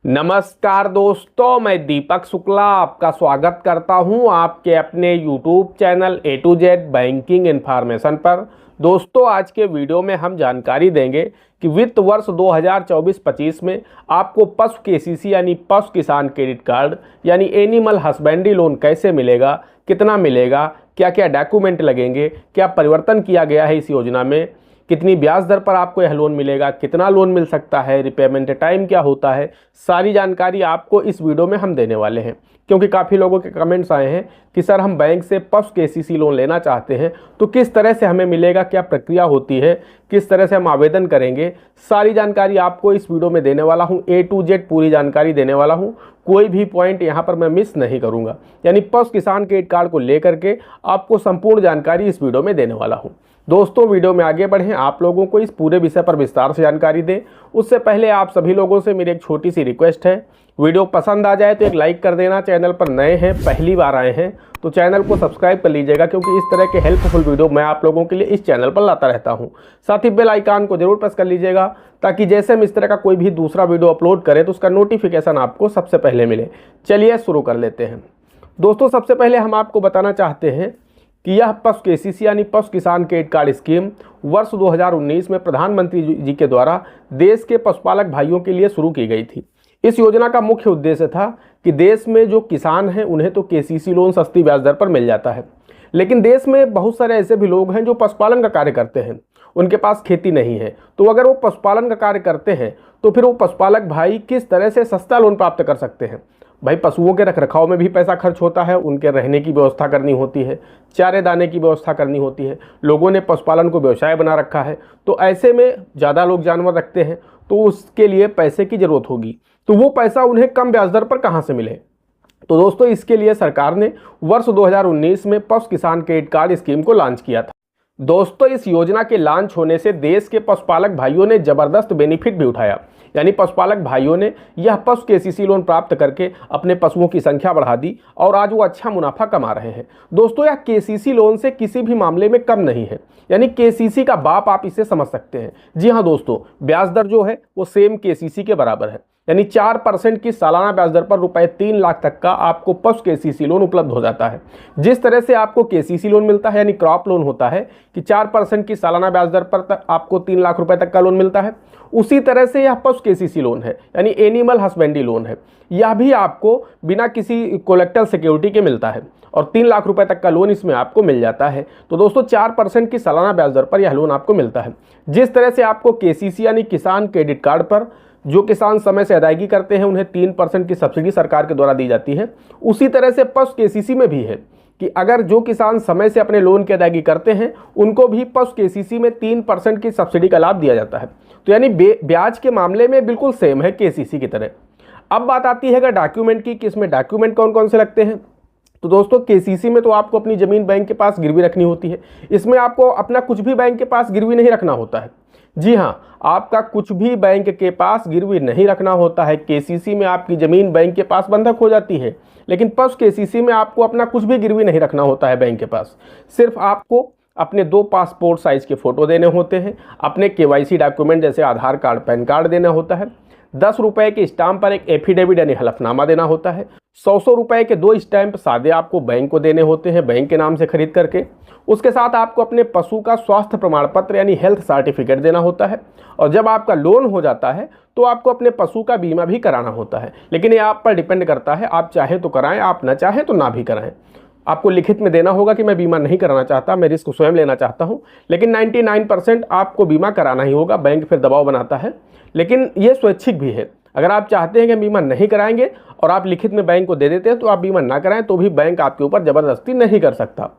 नमस्कार दोस्तों, मैं दीपक शुक्ला आपका स्वागत करता हूं आपके अपने YouTube channel A to Z banking information पर। दोस्तों, आज के वीडियो में हम जानकारी देंगे कि वित्त वर्ष 2024-25 में आपको पशु केसीसी यानी पशु किसान क्रेडिट कार्ड यानी एनिमल हस्बेंड्री लोन कैसे मिलेगा, कितना मिलेगा, क्या क्या डॉक्यूमेंट लगेंगे, क्या परिवर्तन किया गया है इस योजना में, कितनी ब्याज दर पर आपको यह लोन मिलेगा, कितना लोन मिल सकता है, रिपेमेंट टाइम क्या होता है, सारी जानकारी आपको इस वीडियो में हम देने वाले हैं। क्योंकि काफ़ी लोगों के कमेंट्स आए हैं कि सर हम बैंक से पशु केसीसी लोन लेना चाहते हैं तो किस तरह से हमें मिलेगा, क्या प्रक्रिया होती है, किस तरह से हम आवेदन करेंगे, सारी जानकारी आपको इस वीडियो में देने वाला हूँ। A to Z पूरी जानकारी देने वाला हूँ, कोई भी पॉइंट यहाँ पर मैं मिस नहीं करूँगा। यानी पशु किसान क्रेडिट कार्ड को लेकर के आपको संपूर्ण जानकारी इस वीडियो में देने वाला हूँ। दोस्तों, वीडियो में आगे बढ़ें, आप लोगों को इस पूरे विषय पर विस्तार से जानकारी दें उससे पहले आप सभी लोगों से मेरी एक छोटी सी रिक्वेस्ट है, वीडियो पसंद आ जाए तो एक लाइक कर देना। चैनल पर नए हैं, पहली बार आए हैं तो चैनल को सब्सक्राइब कर लीजिएगा, क्योंकि इस तरह के हेल्पफुल वीडियो मैं आप लोगों के लिए इस चैनल पर लाता रहता हूं। साथ ही बेल आइकन को जरूर प्रेस कर लीजिएगा ताकि जैसे हम इस तरह का कोई भी दूसरा वीडियो अपलोड करें तो उसका नोटिफिकेशन आपको सबसे पहले मिले। चलिए शुरू कर लेते हैं। दोस्तों, सबसे पहले हम आपको बताना चाहते हैं कि यह पशु केसीसी यानी पशु किसान क्रेडिट कार्ड स्कीम वर्ष 2019 में प्रधानमंत्री जी के द्वारा देश के पशुपालक भाइयों के लिए शुरू की गई थी। इस योजना का मुख्य उद्देश्य था कि देश में जो किसान हैं उन्हें तो केसीसी लोन सस्ती ब्याज दर पर मिल जाता है, लेकिन देश में बहुत सारे ऐसे भी लोग हैं जो पशुपालन का कार्य करते हैं, उनके पास खेती नहीं है। तो अगर वो पशुपालन का कार्य करते हैं तो फिर वो पशुपालक भाई किस तरह से सस्ता लोन प्राप्त कर सकते हैं। भाई, पशुओं के रखरखाव में भी पैसा खर्च होता है, उनके रहने की व्यवस्था करनी होती है, चारे दाने की व्यवस्था करनी होती है। लोगों ने पशुपालन को व्यवसाय बना रखा है, तो ऐसे में ज़्यादा लोग जानवर रखते हैं तो उसके लिए पैसे की ज़रूरत होगी। तो वो पैसा उन्हें कम ब्याज दर पर कहाँ से मिले? तो दोस्तों, इसके लिए सरकार ने वर्ष 2019 में पशु किसान क्रेडिट कार्ड स्कीम को लॉन्च किया था। दोस्तों, इस योजना के लॉन्च होने से देश के पशुपालक भाइयों ने ज़बरदस्त बेनिफिट भी उठाया। यानी पशुपालक भाइयों ने यह पशु केसीसी लोन प्राप्त करके अपने पशुओं की संख्या बढ़ा दी और आज वो अच्छा मुनाफा कमा रहे हैं। दोस्तों, यह केसीसी लोन से किसी भी मामले में कम नहीं है, यानी केसीसी का बाप आप इसे समझ सकते हैं। जी हाँ दोस्तों, ब्याज दर जो है वो सेम केसीसी के बराबर है। यानी 4% की सालाना ब्याज दर पर रुपए 3 लाख तक का आपको पशु केसीसी लोन उपलब्ध हो जाता है। जिस तरह से आपको केसीसी लोन मिलता है यानी क्रॉप लोन होता है कि 4% की सालाना ब्याज दर पर तक आपको 3 लाख रुपए तक का लोन मिलता है, उसी तरह से यह पशु केसीसी लोन है यानी एनिमल हस्बेंड्री लोन है। यह भी आपको बिना किसी कोलेक्टर सिक्योरिटी के मिलता है और 3 लाख रुपए तक का लोन इसमें आपको मिल जाता है। तो दोस्तों, 4% की सालाना ब्याज दर पर यह लोन आपको मिलता है। जिस तरह से आपको केसीसी यानी किसान क्रेडिट कार्ड पर जो किसान समय से अदायगी करते हैं उन्हें 3% की सब्सिडी सरकार के द्वारा दी जाती है, उसी तरह से पशु केसीसी में भी है कि अगर जो किसान समय से अपने लोन की अदायगी करते हैं उनको भी पशु केसीसी में 3% की सब्सिडी का लाभ दिया जाता है। तो यानी ब्याज के मामले में बिल्कुल सेम है केसीसी की तरह। अब बात आती है अगर डॉक्यूमेंट की कि इसमें डॉक्यूमेंट कौन कौन से लगते हैं। तो दोस्तों, केसीसी में तो आपको अपनी ज़मीन बैंक के पास गिरवी रखनी होती है। इसमें आपको अपना कुछ भी बैंक के पास गिरवी नहीं रखना होता है। जी हाँ, आपका कुछ भी बैंक के पास गिरवी नहीं रखना होता है। केसीसी में आपकी ज़मीन बैंक के पास बंधक हो जाती है, लेकिन पशु केसीसी में आपको अपना कुछ भी गिरवी नहीं रखना होता है बैंक के पास। सिर्फ आपको अपने 2 पासपोर्ट साइज के फ़ोटो देने होते हैं, अपने केवाईसी डॉक्यूमेंट जैसे आधार कार्ड, पैन कार्ड देना होता है, 10 रुपए के स्टाम्प पर एक एफिडेविट यानी हलफनामा देना होता है, 100 रुपए के 2 स्टैंप सादे आपको बैंक को देने होते हैं बैंक के नाम से खरीद करके। उसके साथ आपको अपने पशु का स्वास्थ्य प्रमाण पत्र यानी हेल्थ सर्टिफिकेट देना होता है। और जब आपका लोन हो जाता है तो आपको अपने पशु का बीमा भी कराना होता है, लेकिन ये आप पर डिपेंड करता है, आप चाहे तो कराएं, आप ना चाहें तो ना भी कराएं। आपको लिखित में देना होगा कि मैं बीमा नहीं कराना चाहता, मैं रिस्क स्वयं लेना चाहता हूं, लेकिन 99% आपको बीमा कराना ही होगा। बैंक फिर दबाव बनाता है, लेकिन ये स्वैच्छिक भी है। अगर आप चाहते हैं कि बीमा नहीं कराएंगे और आप लिखित में बैंक को दे देते हैं तो आप बीमा ना कराएं तो भी बैंक आपके ऊपर ज़बरदस्ती नहीं कर सकता।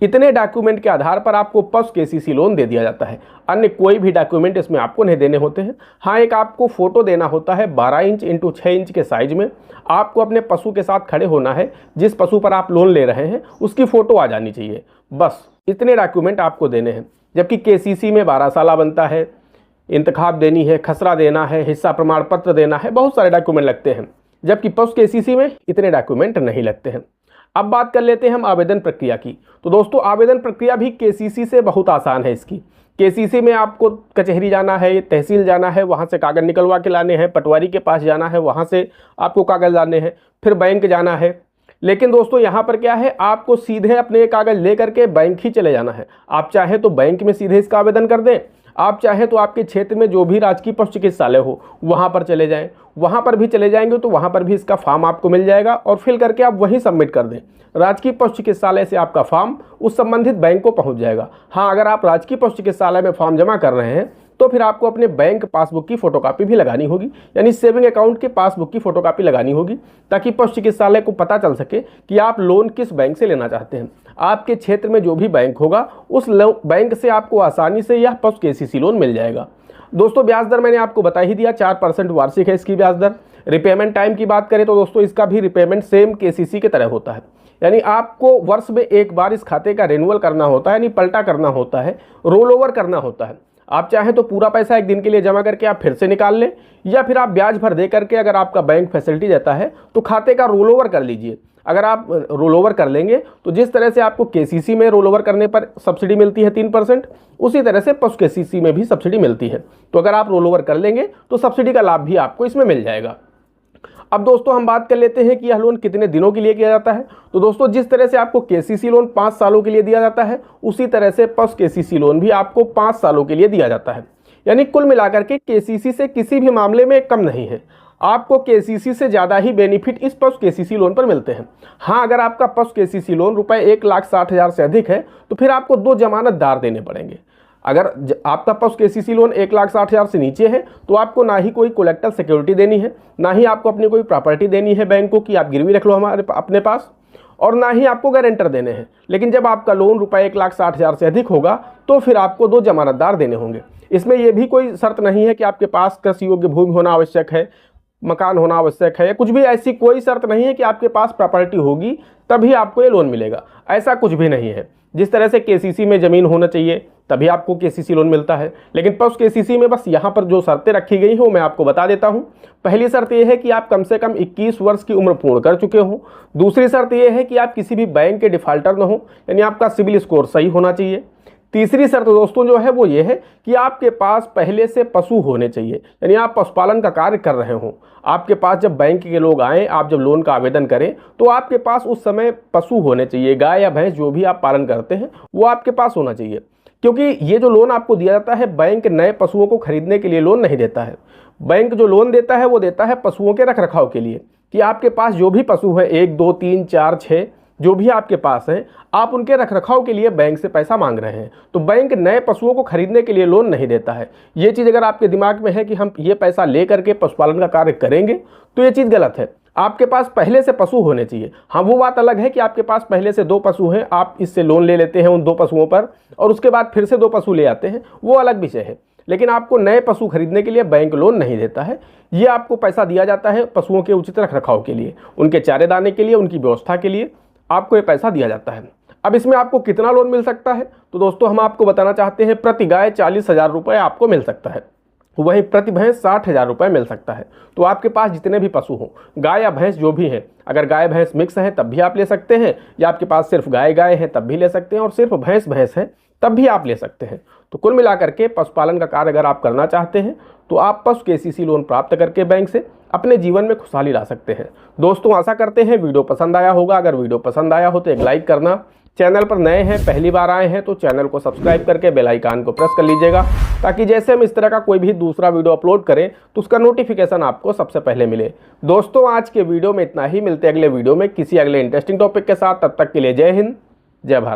इतने डॉक्यूमेंट के आधार पर आपको पशु केसीसी लोन दे दिया जाता है। अन्य कोई भी डॉक्यूमेंट इसमें आपको नहीं देने होते हैं। हाँ, एक आपको फ़ोटो देना होता है 12 इंच × 6 इंच के साइज में। आपको अपने पशु के साथ खड़े होना है, जिस पशु पर आप लोन ले रहे हैं उसकी फ़ोटो आ जानी चाहिए। बस इतने डॉक्यूमेंट आपको देने हैं। जबकि केसीसी में 12 साला बनता है, इंतखाब देनी है, खसरा देना है, हिस्सा प्रमाण पत्र देना है, बहुत सारे डॉक्यूमेंट लगते हैं। जबकि पशु केसीसी में इतने डॉक्यूमेंट नहीं लगते हैं। अब बात कर लेते हैं हम आवेदन प्रक्रिया की। तो दोस्तों, आवेदन प्रक्रिया भी केसीसी से बहुत आसान है इसकी, केसीसी में आपको कचहरी जाना है, तहसील जाना है, वहाँ से कागज़ निकलवा के लाने हैं, पटवारी के पास जाना है, वहाँ से आपको कागज़ लाने हैं, फिर बैंक जाना है। लेकिन दोस्तों यहाँ पर क्या है, आपको सीधे अपने कागज़ ले करके बैंक ही चले जाना है। आप चाहे तो बैंक में सीधे इसका आवेदन कर दें, आप चाहे तो आपके क्षेत्र में जो भी राजकीय पशु चिकित्सालय हो वहाँ पर चले जाएं, वहाँ पर भी चले जाएंगे तो वहाँ पर भी इसका फॉर्म आपको मिल जाएगा और फिल करके आप वहीं सबमिट कर दें। राजकीय पशु चिकित्सालय से आपका फॉर्म उस संबंधित बैंक को पहुँच जाएगा। हाँ, अगर आप राजकीय पशु चिकित्सालय में फॉर्म जमा कर रहे हैं तो फिर आपको अपने बैंक पासबुक की फोटोकॉपी भी लगानी होगी, यानी सेविंग अकाउंट के पासबुक की फोटोकॉपी लगानी होगी, ताकि पशु चिकित्सालय को पता चल सके कि आप लोन किस बैंक से लेना चाहते हैं। आपके क्षेत्र में जो भी बैंक होगा उस बैंक से आपको आसानी से यह पशु केसीसी लोन मिल जाएगा। दोस्तों ब्याज दर मैंने आपको बता ही दिया, 4% वार्षिक है इसकी ब्याज दर। रिपेमेंट टाइम की बात करें तो दोस्तों इसका भी रिपेमेंट सेम केसीसी की तरह होता है, यानी आपको वर्ष में एक बार इस खाते का रिन्यूअल करना होता है, यानी पलटा करना होता है, रोल ओवर करना होता है। आप चाहें तो पूरा पैसा एक दिन के लिए जमा करके आप फिर से निकाल लें, या फिर आप ब्याज भर दे करके अगर आपका बैंक फैसिलिटी देता है तो खाते का रोल ओवर कर लीजिए। अगर आप रोल ओवर कर लेंगे तो जिस तरह से आपको केसीसी में रोल ओवर करने पर सब्सिडी मिलती है 3%, उसी तरह से पशु केसीसी में भी सब्सिडी मिलती है। तो अगर आप रोल ओवर कर लेंगे तो सब्सिडी का लाभ भी आपको इसमें मिल जाएगा। अब दोस्तों हम बात कर लेते हैं कि यह लोन कितने दिनों के लिए किया जाता है। तो दोस्तों जिस तरह से आपको केसीसी लोन 5 सालों के लिए दिया जाता है, उसी तरह से पशु केसीसी लोन भी आपको 5 सालों के लिए दिया जाता है। यानी कुल मिलाकर के केसीसी से किसी भी मामले में कम नहीं है, आपको केसीसी से ज़्यादा ही बेनिफिट इस पशु केसीसी लोन पर मिलते हैं। हाँ, अगर आपका पशु केसीसी लोन रुपये 1,60,000 से अधिक है तो फिर आपको 2 जमानतदार देने पड़ेंगे। अगर आपका पशु केसीसी लोन 1,60,000 से नीचे है तो आपको ना ही कोई कोलेक्टर सिक्योरिटी देनी है, ना ही आपको अपनी कोई प्रॉपर्टी देनी है बैंक को कि आप गिरवी रख लो हमारे अपने पास, और ना ही आपको गारंटर देने हैं। लेकिन जब आपका लोन रुपये 1,60,000 से अधिक होगा तो फिर आपको 2 जमानतदार देने होंगे। इसमें यह भी कोई शर्त नहीं है कि आपके पास कृषि योग्य भूमि होना आवश्यक है, मकान होना आवश्यक है, या कुछ भी ऐसी कोई शर्त नहीं है कि आपके पास प्रॉपर्टी होगी तभी आपको ये लोन मिलेगा। ऐसा कुछ भी नहीं है। जिस तरह से केसीसी में ज़मीन होना चाहिए तभी आपको केसीसी लोन मिलता है, लेकिन पशु केसीसी में बस यहाँ पर जो शर्तें रखी गई हैं वो मैं आपको बता देता हूँ। पहली शर्त यह है कि आप कम से कम 21 वर्ष की उम्र पूर्ण कर चुके हों। दूसरी शर्त यह है कि आप किसी भी बैंक के डिफाल्टर न हो, यानी आपका सिबिल स्कोर सही होना चाहिए। तीसरी शर्त दोस्तों जो है वो ये है कि आपके पास पहले से पशु होने चाहिए, यानी आप पशुपालन का कार्य कर रहे हों। आपके पास जब बैंक के लोग आएँ, आप जब लोन का आवेदन करें तो आपके पास उस समय पशु होने चाहिए, गाय या भैंस जो भी आप पालन करते हैं वो आपके पास होना चाहिए। क्योंकि ये जो लोन आपको दिया जाता है, बैंक नए पशुओं को खरीदने के लिए लोन नहीं देता है। बैंक जो लोन देता है वो देता है पशुओं के रखरखाव के लिए, कि आपके पास जो भी पशु है 1, 2, 3, 4, 6 जो भी आपके पास हैं, आप उनके रखरखाव के लिए बैंक से पैसा मांग रहे हैं। तो बैंक नए पशुओं को खरीदने के लिए लोन नहीं देता है। ये चीज़ अगर आपके दिमाग में है कि हम ये पैसा ले करके पशुपालन का कार्य करेंगे तो ये चीज़ गलत है। आपके पास पहले से पशु होने चाहिए। हाँ, वो बात अलग है कि आपके पास पहले से 2 पशु हैं, आप इससे लोन ले लेते हैं उन 2 पशुओं पर और उसके बाद फिर से 2 पशु ले आते हैं, वो अलग विषय है। लेकिन आपको नए पशु खरीदने के लिए बैंक लोन नहीं देता है। ये आपको पैसा दिया जाता है पशुओं के उचित रखरखाव के लिए, उनके चारे दाने के लिए, उनकी व्यवस्था के लिए आपको ये पैसा दिया जाता है। अब इसमें आपको कितना लोन मिल सकता है तो दोस्तों हम आपको बताना चाहते हैं, प्रति गाय 40,000 रुपये आपको मिल सकता है, वहीं प्रति भैंस 60,000 रुपये मिल सकता है। तो आपके पास जितने भी पशु हों, गाय या भैंस जो भी हैं, अगर गाय भैंस मिक्स है तब भी आप ले सकते हैं, या आपके पास सिर्फ गाय है तब भी ले सकते हैं, और सिर्फ भैंस है तब भी आप ले सकते हैं। तो कुल मिलाकर के पशुपालन का कार्य अगर आप करना चाहते हैं तो आप पशु केसीसी लोन प्राप्त करके बैंक से अपने जीवन में खुशहाली ला सकते हैं। दोस्तों आशा करते हैं वीडियो पसंद आया होगा। अगर वीडियो पसंद आया हो तो एक लाइक करना, चैनल पर नए हैं, पहली बार आए हैं तो चैनल को सब्सक्राइब करके बेल आइकन को प्रेस कर लीजिएगा, ताकि जैसे हम इस तरह का कोई भी दूसरा वीडियो अपलोड करें तो उसका नोटिफिकेशन आपको सबसे पहले मिले। दोस्तों आज के वीडियो में इतना ही, मिलते अगले वीडियो में किसी अगले इंटरेस्टिंग टॉपिक के साथ। तब तक के लिए जय हिंद, जय भारत।